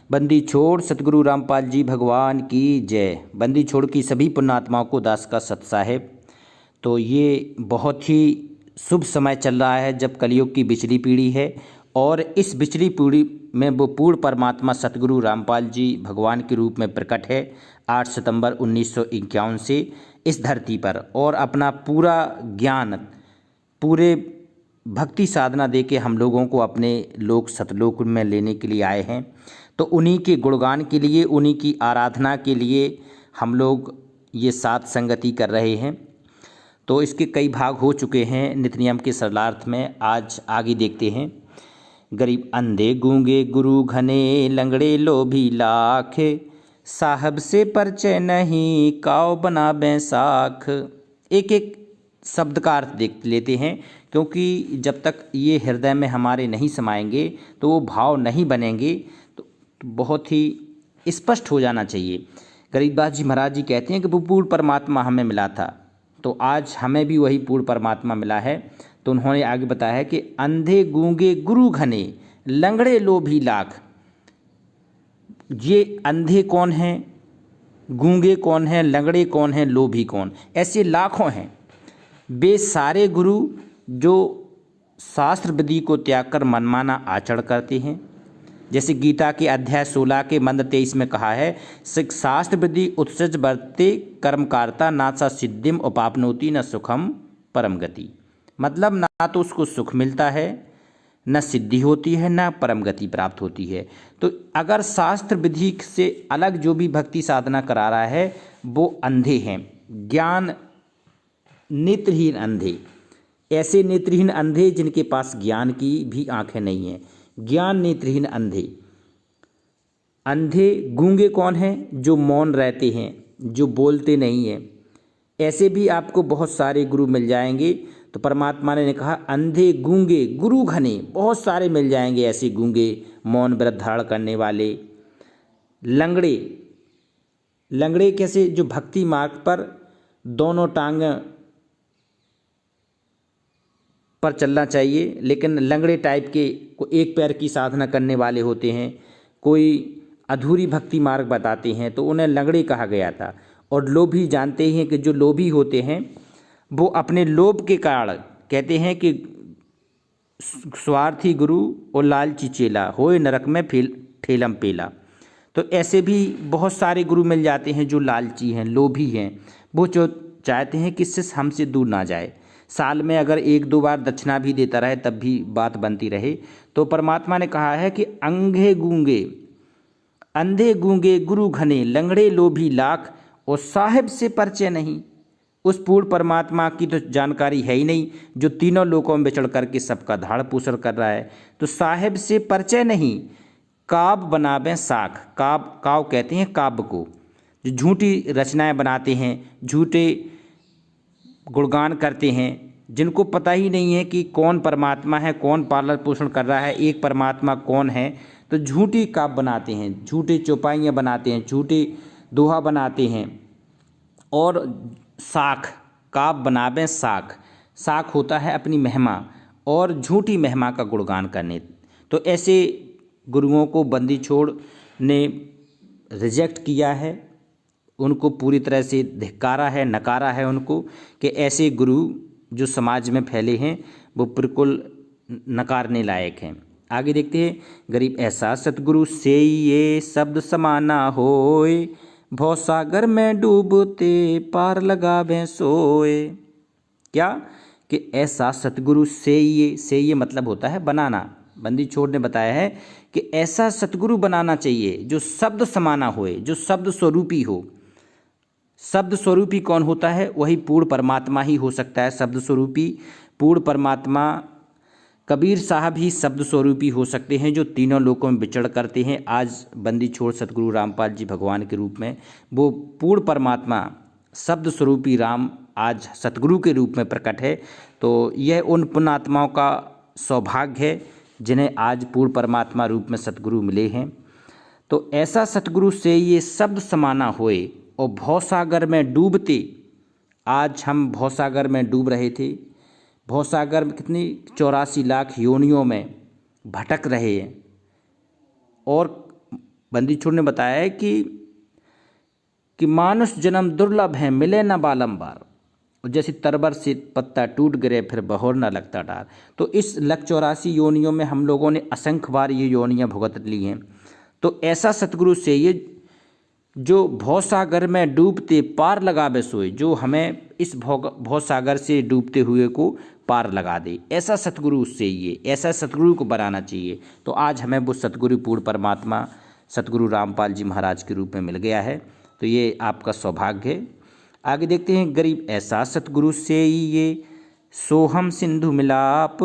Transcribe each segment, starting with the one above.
बंदी छोड़ सतगुरु रामपाल जी भगवान की जय। बंदी छोड़ की सभी पुण्यात्माओं को दास का सत साहेब। तो ये बहुत ही शुभ समय चल रहा है जब कलयुग की बिचली पीढ़ी है और इस बिचली पीढ़ी में वो पूर्ण परमात्मा सतगुरु रामपाल जी भगवान के रूप में प्रकट है 8 सितंबर 1951 से इस धरती पर, और अपना पूरा ज्ञान पूरे भक्ति साधना दे के हम लोगों को अपने लोक सतलोक में लेने के लिए आए हैं। तो उन्हीं के गुणगान के लिए, उन्हीं की आराधना के लिए हम लोग ये साथ संगति कर रहे हैं। तो इसके कई भाग हो चुके हैं नित्य नियम के सरलार्थ में, आज आगे देखते हैं। गरीब अंधे गूंगे गुरु घने, लंगड़े लोभी लाख, साहब से परिचय नहीं काव बना बैसाख। एक एक शब्द का अर्थ देख लेते हैं, क्योंकि जब तक ये हृदय में हमारे नहीं समाएंगे तो वो भाव नहीं बनेंगे। तो बहुत ही स्पष्ट हो जाना चाहिए। गरीबदास जी महाराज जी कहते हैं कि वो पूर्ण परमात्मा हमें मिला था, तो आज हमें भी वही पूर्ण परमात्मा मिला है। तो उन्होंने आगे बताया है कि अंधे गूंगे गुरु घने, लंगड़े लोभी लाख। ये अंधे कौन हैं, गूंगे कौन हैं, लंगड़े कौन हैं, लोभी कौन? ऐसे लाखों हैं। वे सारे गुरु जो शास्त्र विधि को त्याग कर मनमाना आचरण करते हैं। जैसे गीता के अध्याय 16 के मंत्र 23 में कहा है, शास्त्र विधि उत्सृज वर्ते कर्मकारता ना सा सिद्धिम उपापनोति न सुखम परम गति। मतलब ना तो उसको सुख मिलता है, न सिद्धि होती है, न परम गति प्राप्त होती है। तो अगर शास्त्र विधि से अलग जो भी भक्ति साधना करा रहा है वो अंधे हैं, ज्ञान नेत्रहीन अंधे। ऐसे नेत्रहीन अंधे जिनके पास ज्ञान की भी आंखें नहीं हैं, ज्ञान नेत्रहीन अंधे। अंधे गूंगे कौन हैं? जो मौन रहते हैं, जो बोलते नहीं हैं। ऐसे भी आपको बहुत सारे गुरु मिल जाएंगे। तो परमात्मा ने कहा अंधे गूंगे गुरु घने, बहुत सारे मिल जाएंगे ऐसे गूंगे मौन व्रत धारण करने वाले। लंगड़े, लंगड़े कैसे? जो भक्ति मार्ग पर दोनों टांग पर चलना चाहिए, लेकिन लंगड़े टाइप के एक पैर की साधना करने वाले होते हैं, कोई अधूरी भक्ति मार्ग बताते हैं, तो उन्हें लंगड़े कहा गया था। और लोभी जानते हैं कि जो लोभी होते हैं वो अपने लोभ के कारण कहते हैं कि स्वार्थी गुरु और लालची चेला होए नरक में ठेलम पेला। तो ऐसे भी बहुत सारे गुरु मिल जाते हैं जो लालची हैं, लोभी हैं। वो जो चाहते हैं कि शिष्य हमसे दूर ना जाए, साल में अगर 1-2 बार दक्षिणा भी देता रहे तब भी बात बनती रहे। तो परमात्मा ने कहा है कि अंधे गूंगे गुरु घने, लंगड़े लोभी लाख, और साहिब से परिचय नहीं। उस पूर्ण परमात्मा की तो जानकारी है ही नहीं जो तीनों लोकों में विचरण करके सबका धाड़ पोषण कर रहा है। तो साहिब से परिचय नहीं, काब बनावे साख। काव कहते हैं काव्य को, जो झूठी रचनाएं बनाते हैं, झूठे गुणगान करते हैं, जिनको पता ही नहीं है कि कौन परमात्मा है, कौन पालन पोषण कर रहा है, एक परमात्मा कौन है। तो झूठी काव्य बनाते हैं, झूठे चौपाइयाँ बनाते हैं, झूठे दोहा बनाते हैं। और साख, काब बनावे साख। साख होता है अपनी महिमा, और झूठी महिमा का गुणगान करने। तो ऐसे गुरुओं को बंदी छोड़ ने रिजेक्ट किया है, उनको पूरी तरह से धिक्कारा है, नकारा है उनको, कि ऐसे गुरु जो समाज में फैले हैं वो बिल्कुल नकारने लायक हैं। आगे देखते हैं। गरीब ऐसा सतगुरु से ये शब्द समाना होए, भवसागर में डूबते पार लगावे सोए। क्या? कि ऐसा सतगुरु से ये मतलब होता है बनाना। बंदी छोड़ ने बताया है कि ऐसा सतगुरु बनाना चाहिए जो शब्द समाना होए, जो शब्द स्वरूपी हो। शब्द स्वरूपी कौन होता है? वही पूर्ण परमात्मा ही हो सकता है शब्द स्वरूपी। पूर्ण परमात्मा कबीर साहब ही शब्द स्वरूपी हो सकते हैं, जो तीनों लोकों में विचरण करते हैं। आज बंदी छोड़ सतगुरु रामपाल जी भगवान के रूप में वो पूर्ण परमात्मा शब्द स्वरूपी राम आज सतगुरु के रूप में प्रकट है। तो यह उन पुण्यात्माओं का सौभाग्य है जिन्हें आज पूर्ण परमात्मा रूप में सतगुरु मिले हैं। तो ऐसा सतगुरु से ये शब्द समाना होए, और भवसागर में डूबते। आज हम भवसागर में डूब रहे थे। भवसागर में कितनी 84 लाख योनियों में भटक रहे हैं, और बंदी छोड़ ने बताया है कि मानुष जन्म दुर्लभ है, मिले न बारंबार, जैसे तरबर से पत्ता टूट गिरे फिर बहोर न लगता डार। तो इस 184 योनियों में हम लोगों ने असंख्य बार ये योनियाँ भुगत ली हैं। तो ऐसा सतगुरु से ये जो भवसागर में डूबते पार लगावे सोए, जो हमें इस भवसागर से डूबते हुए को पार लगा दे, ऐसा सतगुरु उससे ये, ऐसा सतगुरु को बनाना चाहिए। तो आज हमें वो सतगुरु पूर्ण परमात्मा सतगुरु रामपाल जी महाराज के रूप में मिल गया है। तो ये आपका सौभाग्य है। आगे देखते हैं, गरीब ऐसा सतगुरु से ये सोहम सिंधु मिलाप,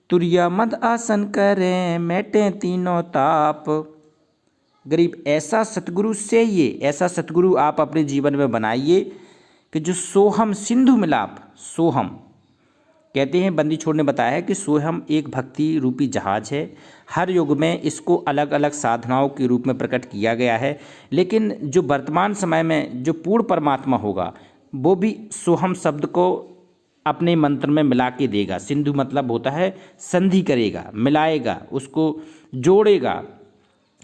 तुरिया मद आसन करें मैटे तीनों ताप। गरीब ऐसा सतगुरु से ये, ऐसा सतगुरु आप अपने जीवन में बनाइए कि जो सोहम सिंधु मिलाप, सोहम कहते हैं, बंदी छोड़ ने बताया है कि सोहम एक भक्ति रूपी जहाज है। हर युग में इसको अलग अलग साधनाओं के रूप में प्रकट किया गया है, लेकिन जो वर्तमान समय में जो पूर्ण परमात्मा होगा वो भी सोहम शब्द को अपने मंत्र में मिला के देगा। सिंधु मतलब होता है संधि करेगा, मिलाएगा, उसको जोड़ेगा।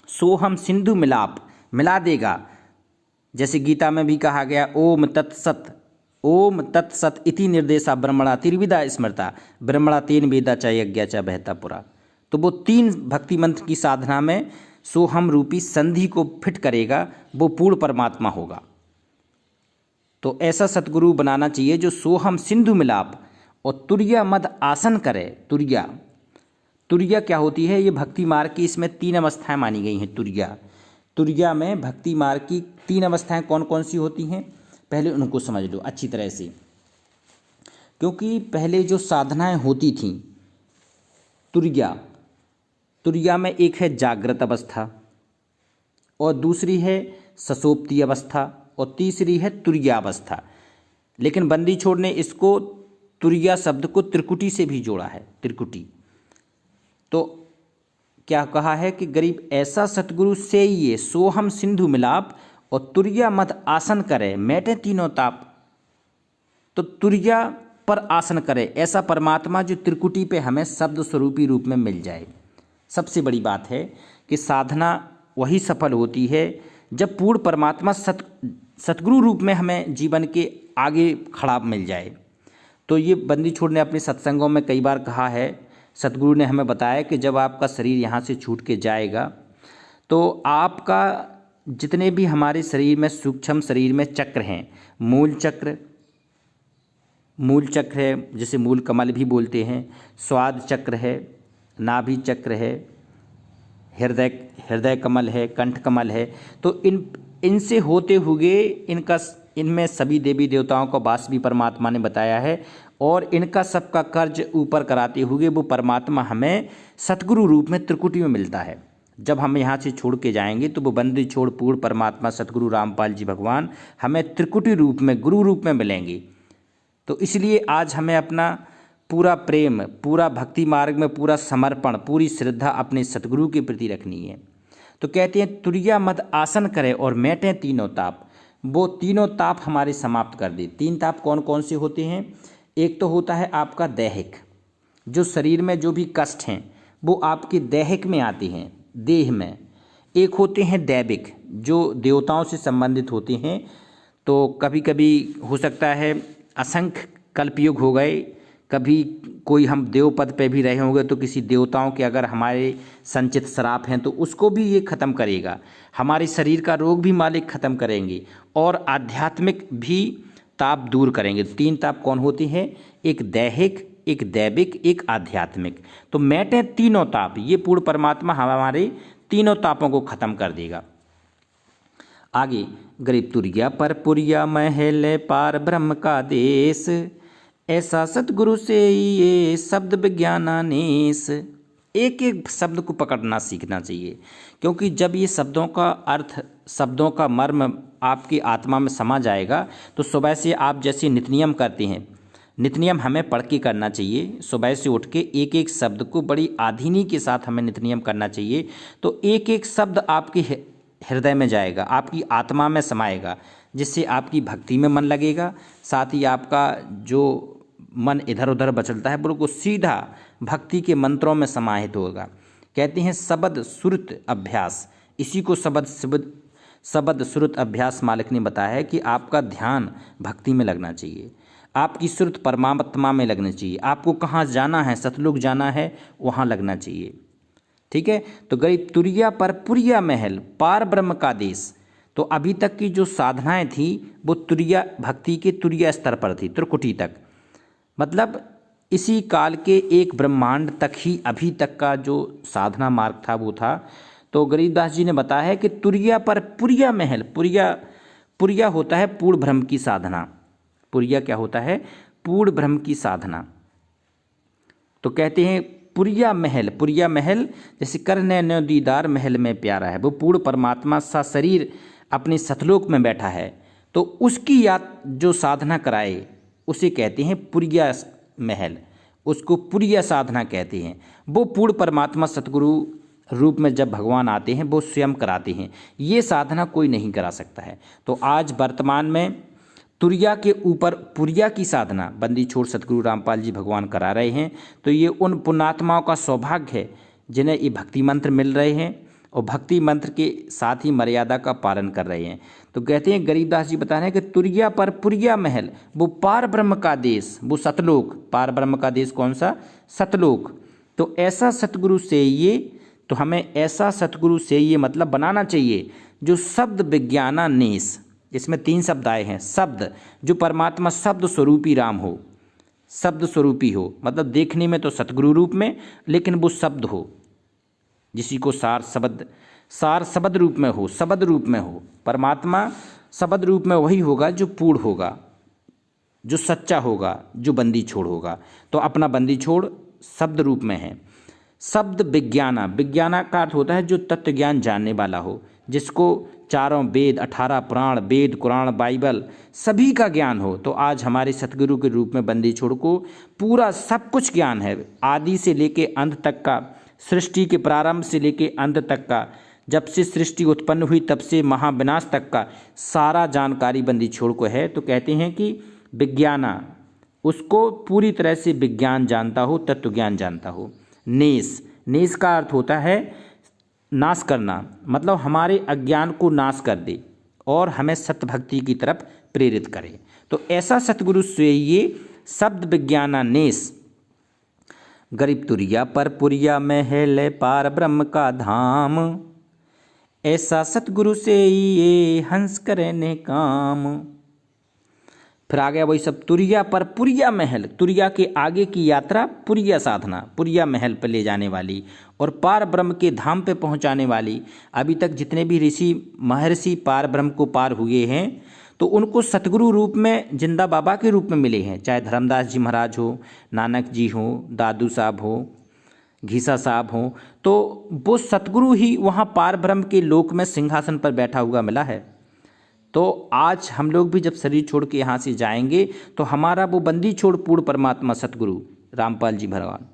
सोहम सिंधु मिलाप, मिला देगा। जैसे गीता में भी कहा गया, ओम तत्सत, ओम तत्सत इति निर्देशा ब्रह्मणा त्रिविधा स्मृता, ब्रह्मणा तेन वेदा च यज्ञा च बहता पुरा। तो वो 3 भक्ति मंत्र की साधना में सोहम रूपी संधि को फिट करेगा, वो पूर्ण परमात्मा होगा। तो ऐसा सतगुरु बनाना चाहिए जो सोहम सिंधु मिलाप और तुरिया मद आसन करे। तुरिया, तुरिया क्या होती है? ये भक्ति मार्ग की, इसमें 3 अवस्थाएं मानी गई हैं। तुरिया में भक्ति मार्ग की 3 अवस्थाएं कौन कौन सी होती हैं, पहले उनको समझ लो अच्छी तरह से। क्योंकि पहले जो साधनाएं होती थीं तुरिया में एक है जागृत अवस्था, और दूसरी है ससोप्ति अवस्था, और तीसरी है तुरिया अवस्था। लेकिन बंदी छोड़ ने इसको तुरिया शब्द को त्रिकुटी से भी जोड़ा है, त्रिकुटी। तो क्या कहा है कि गरीब ऐसा सतगुरु से ये सोहम सिंधु मिलाप और तुरिया मद आसन करे मैटे तीनों ताप। तो तुरिया पर आसन करे, ऐसा परमात्मा जो त्रिकुटी पे हमें शब्द स्वरूपी रूप में मिल जाए। सबसे बड़ी बात है कि साधना वही सफल होती है जब पूर्ण परमात्मा सतगुरु रूप में हमें जीवन के आगे खड़ा मिल जाए। तो ये बंदी छोड़ ने अपने सत्संगों में कई बार कहा है, सतगुरु ने हमें बताया कि जब आपका शरीर यहाँ से छूट के जाएगा तो आपका जितने भी हमारे शरीर में सूक्ष्म शरीर में चक्र हैं, मूल चक्र है जिसे मूल कमल भी बोलते हैं, स्वाद चक्र है, नाभि चक्र है, हृदय कमल है, कंठ कमल है। तो इनसे होते हुए इनमें सभी देवी देवताओं का वास भी परमात्मा ने बताया है, और इनका सबका कर्ज ऊपर कराते हुए वो परमात्मा हमें सतगुरु रूप में त्रिकुटी में मिलता है। जब हम यहाँ से छोड़ के जाएंगे तो वो बंदी छोड़ पूर्ण परमात्मा सतगुरु रामपाल जी भगवान हमें त्रिकुटी रूप में, गुरु रूप में मिलेंगे। तो इसलिए आज हमें अपना पूरा प्रेम, पूरा भक्ति मार्ग में पूरा समर्पण, पूरी श्रद्धा अपने सतगुरु के प्रति रखनी है। तो कहते हैं तुरिया मद आसन करे और मैटे तीनों ताप, वो तीनों ताप हमारे समाप्त कर दे। 3 ताप कौन कौन से होते हैं? एक तो होता है आपका दैहिक, जो शरीर में जो भी कष्ट हैं वो आपके दैहिक में आते हैं, देह में। एक होते हैं दैविक, जो देवताओं से संबंधित होते हैं। तो कभी कभी हो सकता है असंख्य कल्पयुग हो गए, कभी कोई हम देव पद पे भी रहे होंगे तो किसी देवताओं के अगर हमारे संचित श्राप हैं तो उसको भी ये ख़त्म करेगा। हमारे शरीर का रोग भी मालिक ख़त्म करेंगे, और आध्यात्मिक भी ताप दूर करेंगे। 3 ताप कौन होते हैं? एक दैहिक, एक दैविक, एक आध्यात्मिक। तो मैटे तीनों ताप, ये पूर्ण परमात्मा हमारे तीनों तापों को खत्म कर देगा। आगे, गरीब तुरिया पर पुरिया महल पार ब्रह्म का देश, ऐसा सतगुरु से ये शब्द विज्ञानानेश। एक एक शब्द को पकड़ना सीखना चाहिए, क्योंकि जब ये शब्दों का अर्थ, शब्दों का मर्म आपकी आत्मा में समा जाएगा तो सुबह से आप जैसे नित्यनियम करते हैं, नित्यनियम हमें पढ़ के करना चाहिए। सुबह से उठ के एक एक शब्द को बड़ी आधीनी के साथ हमें नित्यनियम करना चाहिए। तो एक एक शब्द आपके हृदय में जाएगा, आपकी आत्मा में समाएगा, जिससे आपकी भक्ति में मन लगेगा। साथ ही आपका जो मन इधर उधर बचलता है बिल्कुल सीधा भक्ति के मंत्रों में समाहित होगा। कहते हैं शब्द सुरत अभ्यास, इसी को शब्द श्रुत अभ्यास मालिक ने बताया है कि आपका ध्यान भक्ति में लगना चाहिए, आपकी श्रुत परमात्मा में लगनी चाहिए, आपको कहाँ जाना है, सतलोक जाना है, वहाँ लगना चाहिए। ठीक है। तो गरीब तुरिया पर पुरिया महल पार ब्रह्म का देश। तो अभी तक की जो साधनाएं थी वो तुरिया भक्ति के तुरिया स्तर पर थी, त्रिकुटी तक, मतलब इसी काल के एक ब्रह्मांड तक ही अभी तक का जो साधना मार्ग था वो था। तो गरीबदास जी ने बताया है कि तुरिया पर पुरिया महल, पुरिया होता है पूर्ण ब्रह्म की साधना। पुरिया क्या होता है? पूर्ण ब्रह्म की साधना। तो कहते हैं पुरिया महल जैसे करने न दीदार महल में प्यारा है, वो पूर्ण परमात्मा सा शरीर अपने सतलोक में बैठा है, तो उसकी याद जो साधना कराए उसे कहते हैं पुरिया महल, उसको पुरिया साधना कहते हैं। वो पूर्ण परमात्मा सतगुरु रूप में जब भगवान आते हैं वो स्वयं कराते हैं, ये साधना कोई नहीं करा सकता है। तो आज वर्तमान में तुरिया के ऊपर पुरिया की साधना बंदी छोड़ सतगुरु रामपाल जी भगवान करा रहे हैं। तो ये उन पुण्यात्माओं का सौभाग्य है जिन्हें ये भक्ति मंत्र मिल रहे हैं और भक्ति मंत्र के साथ ही मर्यादा का पालन कर रहे हैं। तो कहते हैं गरीबदास जी बता रहे हैं कि तुरिया पर पुरिया महल वो पार ब्रह्म का देश, वो सतलोक। पार ब्रह्म का देश कौन सा? सतलोक। तो ऐसा सतगुरु से ये, तो हमें ऐसा सतगुरु से ये मतलब बनाना चाहिए जो शब्द विज्ञाना नेस, इसमें 3 शब्द आए हैं। शब्द, जो परमात्मा शब्द स्वरूपी राम हो, शब्द स्वरूपी हो, मतलब देखने में तो सतगुरु रूप में लेकिन वो शब्द हो, जिसी को सार शब्द रूप में हो, शब्द रूप में हो। परमात्मा शब्द रूप में वही होगा जो पूर्ण होगा, जो सच्चा होगा, जो बंदी छोड़ होगा। तो अपना बंदी छोड़ शब्द रूप में है। शब्द विज्ञाना का अर्थ होता है जो तत्व ज्ञान जानने वाला हो, जिसको चारों वेद, 18 पुराण, वेद, कुरान, बाइबल सभी का ज्ञान हो। तो आज हमारे सतगुरु के रूप में बंदी छोड़ को पूरा सब कुछ ज्ञान है, आदि से लेके अंत तक का, सृष्टि के प्रारंभ से लेके अंत तक का, जब से सृष्टि उत्पन्न हुई तब से महाविनाश तक का सारा जानकारी बंदी छोड़ को है। तो कहते हैं कि विज्ञाना, उसको पूरी तरह से विज्ञान जानता हो, तत्व ज्ञान जानता हो। नेस का अर्थ होता है नाश करना, मतलब हमारे अज्ञान को नाश कर दे और हमें सत्य भक्ति की तरफ प्रेरित करे। तो ऐसा सतगुरु से ये शब्द विज्ञाना नेस गरीब तुरिया पर पुरिया महल पार ब्रह्म का धाम, ऐसा सतगुरु से ये हंस करे ने काम। फिर आ गया वही सब तुरिया पर पुरिया महल, तुरिया के आगे की यात्रा पुरिया साधना, पुरिया महल पर ले जाने वाली और पार ब्रह्म के धाम पे पहुंचाने वाली। अभी तक जितने भी ऋषि महर्षि पार ब्रह्म को पार हुए हैं तो उनको सतगुरु रूप में, जिंदा बाबा के रूप में मिले हैं, चाहे धर्मदास जी महाराज हो, नानक जी हो, दादू साहब हो, घीसा साहब हो, तो वो सतगुरु ही वहाँ पार ब्रह्म के लोक में सिंहासन पर बैठा हुआ मिला है। तो आज हम लोग भी जब शरीर छोड़ के यहाँ से जाएंगे तो हमारा वो बंदी छोड़ पूर्ण परमात्मा सतगुरु रामपाल जी भगवान,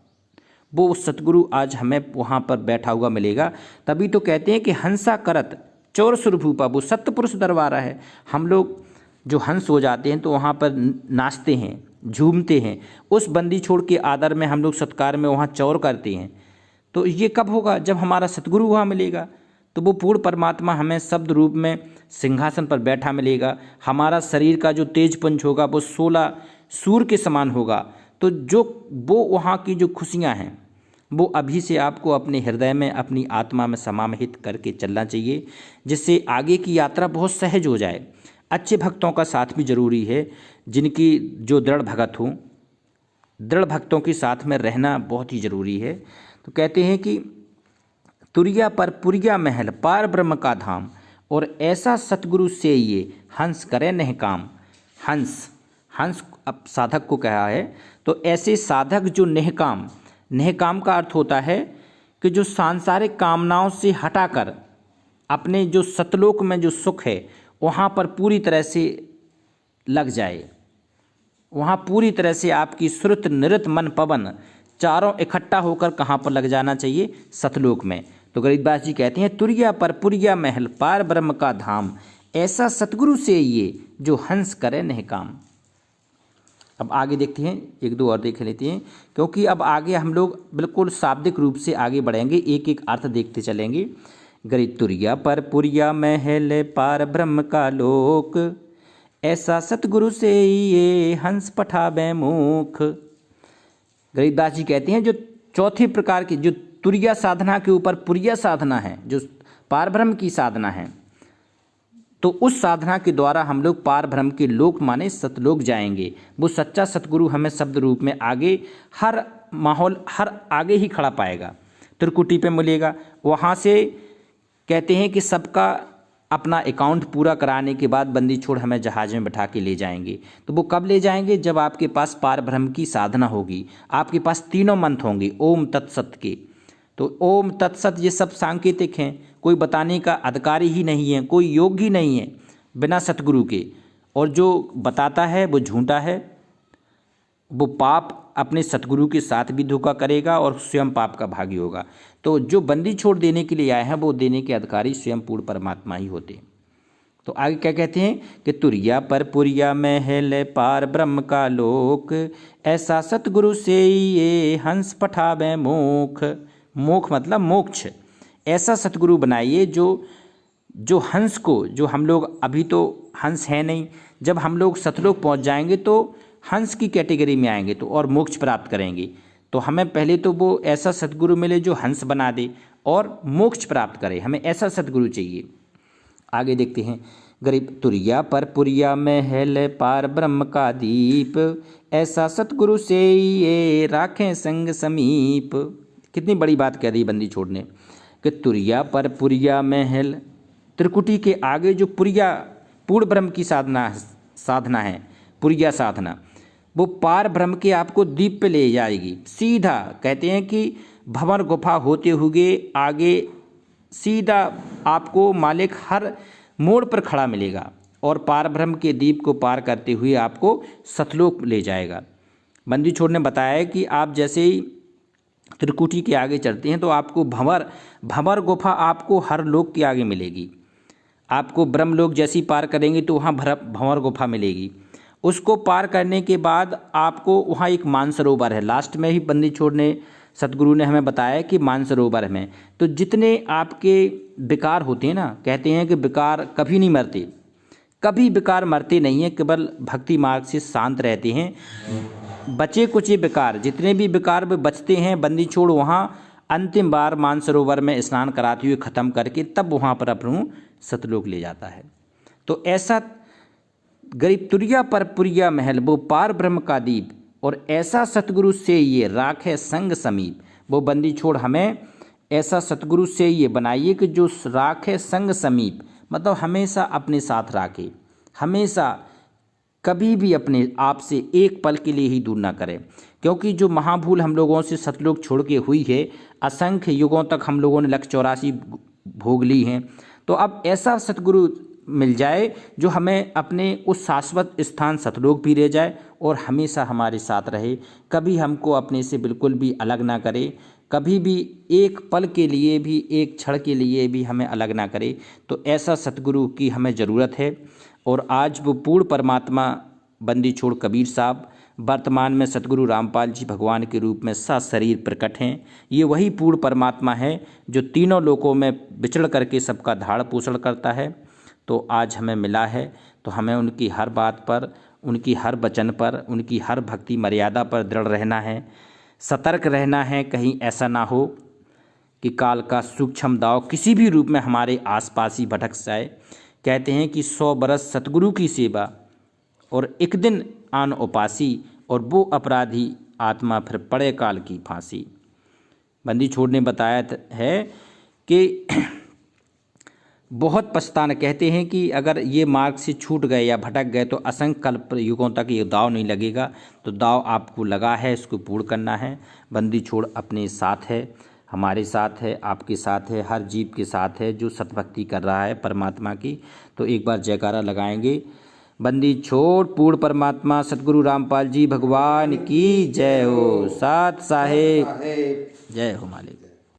वो सतगुरु आज हमें वहाँ पर बैठा हुआ मिलेगा। तभी तो कहते हैं कि हंसा करत चौर सुरभूपा, वो सत्य पुरुष दरबारा है। हम लोग जो हंस हो जाते हैं तो वहाँ पर नाचते हैं, झूमते हैं, उस बंदी छोड़ के आदर में हम लोग सत्कार में वहाँ चौर करते हैं। तो ये कब होगा? जब हमारा सतगुरु वहाँ मिलेगा। तो वो पूर्ण परमात्मा हमें शब्द रूप में सिंहासन पर बैठा मिलेगा। हमारा शरीर का जो तेज पंच होगा वो 16 सूर्य के समान होगा। तो जो वो वहाँ की जो खुशियाँ हैं वो अभी से आपको अपने हृदय में, अपनी आत्मा में समाहित करके चलना चाहिए, जिससे आगे की यात्रा बहुत सहज हो जाए। अच्छे भक्तों का साथ भी जरूरी है, जिनकी जो दृढ़ भगत हों, दृढ़ भक्तों के साथ में रहना बहुत ही ज़रूरी है। तो कहते हैं कि तुरिया पर पुरिया महल पार ब्रह्म का धाम, और ऐसा सतगुरु से ये हंस करे नह काम। हंस अब साधक को कहा है। तो ऐसे साधक जो नेहकाम का अर्थ होता है कि जो सांसारिक कामनाओं से हटाकर अपने जो सतलोक में जो सुख है वहाँ पर पूरी तरह से लग जाए, वहाँ पूरी तरह से आपकी श्रुत नृत मन पवन चारों इकट्ठा होकर कहाँ पर लग जाना चाहिए? सतलोक में। तो गरीबदास जी कहते हैं तुरिया पर पुरिया महल पार ब्रह्म का धाम, ऐसा सतगुरु से ये जो हंस करे नह काम। अब आगे देखते हैं, 1-2 और देख लेते हैं, क्योंकि अब आगे हम लोग बिल्कुल शाब्दिक रूप से आगे बढ़ेंगे, एक एक अर्थ देखते चलेंगे। गरी तुरिया पर पुरिया महल पार ब्रह्म का लोक, ऐसा सतगुरु से ये हंस पठावे मुख। गरीबदास जी कहते हैं जो चौथी प्रकार की, जो तुरिया साधना के ऊपर पुरिया साधना है, जो पार ब्रह्म की साधना है, तो उस साधना के द्वारा हम लोग पार ब्रह्म के लोक माने सतलोक जाएंगे। वो सच्चा सतगुरु हमें शब्द रूप में आगे हर माहौल हर आगे ही खड़ा पाएगा, त्रिकुटी पे मिलेगा। वहाँ से कहते हैं कि सबका अपना अकाउंट पूरा कराने के बाद बंदी छोड़ हमें जहाज में बैठा के ले जाएंगे। तो वो कब ले जाएंगे? जब आपके पास पार ब्रह्म की साधना होगी, आपके पास तीनों मंत्र होंगे ओम तत्सत के। तो ओम तत्सत ये सब सांकेतिक हैं, कोई बताने का अधिकारी ही नहीं है, कोई योग्य ही नहीं है बिना सतगुरु के। और जो बताता है वो झूठा है, वो पाप अपने सतगुरु के साथ भी धोखा करेगा और स्वयं पाप का भागी होगा। तो जो बंदी छोड़ देने के लिए आए हैं वो देने के अधिकारी स्वयं पूर्ण परमात्मा ही होते हैं। तो आगे क्या कहते हैं कि तुरिया पर पुरिया महल पार ब्रह्म का लोक, ऐसा सतगुरु से ये हंस पठावे मोख। मोख मतलब मोक्ष। ऐसा सतगुरु बनाइए जो हंस को, जो हम लोग अभी तो हंस है नहीं, जब हम लोग सतलोक पहुंच जाएंगे तो हंस की कैटेगरी में आएंगे तो और मोक्ष प्राप्त करेंगे। तो हमें पहले तो वो ऐसा सतगुरु मिले जो हंस बना दे और मोक्ष प्राप्त करे, हमें ऐसा सतगुरु चाहिए। आगे देखते हैं, गरीब तुरिया पर पुरिया महल पार ब्रह्म का दीप, ऐसा सतगुरु से ये राखें संग समीप। कितनी बड़ी बात कह दी बंदी छोड़ने कि तुरिया पर पुरिया महल, त्रिकुटी के आगे जो पुरिया पूर्ण ब्रह्म की साधना है, पुरिया साधना, वो पार ब्रह्म के आपको दीप पे ले जाएगी सीधा। कहते हैं कि भंवर गुफा होते हुए आगे सीधा आपको मालिक हर मोड़ पर खड़ा मिलेगा और पार ब्रह्म के दीप को पार करते हुए आपको सतलोक ले जाएगा। बंदी छोड़ ने बताया कि आप जैसे ही त्रिकुटी के आगे चलते हैं तो आपको भंवर गुफा आपको हर लोक के आगे मिलेगी। आपको ब्रह्मलोक जैसी पार करेंगे तो वहाँ भंवर गुफा मिलेगी। उसको पार करने के बाद आपको वहाँ एक मानसरोवर है। लास्ट में ही बंदी छोड़ ने सतगुरु ने हमें बताया कि मानसरोवर में तो जितने आपके विकार होते हैं ना, कहते हैं कि विकार कभी नहीं मरते, कभी विकार मरते नहीं हैं, केवल भक्ति मार्ग से शांत रहते हैं। बचे कुछ विकार, जितने भी विकार वे बचते हैं, बंदी छोड़ वहाँ अंतिम बार मानसरोवर में स्नान कराते हुए ख़त्म करके तब वहाँ पर अपनों सतलोक ले जाता है। तो ऐसा गरीब तुरिया पर पुरिया महल, वो पार ब्रह्म का दीप, और ऐसा सतगुरु से ये राखे संग समीप। वो बंदी छोड़ हमें ऐसा सतगुरु से ये बनाइए कि जो राखे संग समीप, मतलब हमेशा अपने साथ राखे, हमेशा कभी भी अपने आप से एक पल के लिए ही दूर ना करें। क्योंकि जो महाभूल हम लोगों से सतलोक छोड़ के हुई है, असंख्य युगों तक हम लोगों ने 184 भोग ली हैं। तो अब ऐसा सतगुरु मिल जाए जो हमें अपने उस शाश्वत स्थान सतलोक भी ले जाए और हमेशा हमारे साथ रहे, कभी हमको अपने से बिल्कुल भी अलग ना करे, कभी भी एक पल के लिए भी, एक क्षण के लिए भी हमें अलग ना करे। तो ऐसा सतगुरु की हमें ज़रूरत है। और आज वो पूर्ण परमात्मा बंदी छोड़ कबीर साहब वर्तमान में सतगुरु रामपाल जी भगवान के रूप में सशरीर प्रकट हैं। ये वही पूर्ण परमात्मा है जो तीनों लोकों में विचरण करके सबका धाड़ पोषण करता है। तो आज हमें मिला है तो हमें उनकी हर बात पर, उनकी हर वचन पर, उनकी हर भक्ति मर्यादा पर दृढ़ रहना है, सतर्क रहना है, कहीं ऐसा ना हो कि काल का सूक्ष्म दाव किसी भी रूप में हमारे आसपास ही भटक जाए। कहते हैं कि 100 बरस सतगुरु की सेवा और एक दिन आन उपासी, और वो अपराधी आत्मा फिर पड़े काल की फांसी। बंदी छोड़ ने बताया है कि बहुत पछताना, कहते हैं कि अगर ये मार्ग से छूट गए या भटक गए तो असंख्य कल्प युगों तक ये दाव नहीं लगेगा। तो दाव आपको लगा है, इसको पूर्ण करना है। बंदी छोड़ अपने साथ है, हमारे साथ है, आपके साथ है, हर जीव के साथ है जो सतभक्ति कर रहा है परमात्मा की। तो एक बार जयकारा लगाएंगे। बंदी छोड़ पूर्ण परमात्मा सतगुरु रामपाल जी भगवान की जय हो। साथ साहेब जय हो मालिक।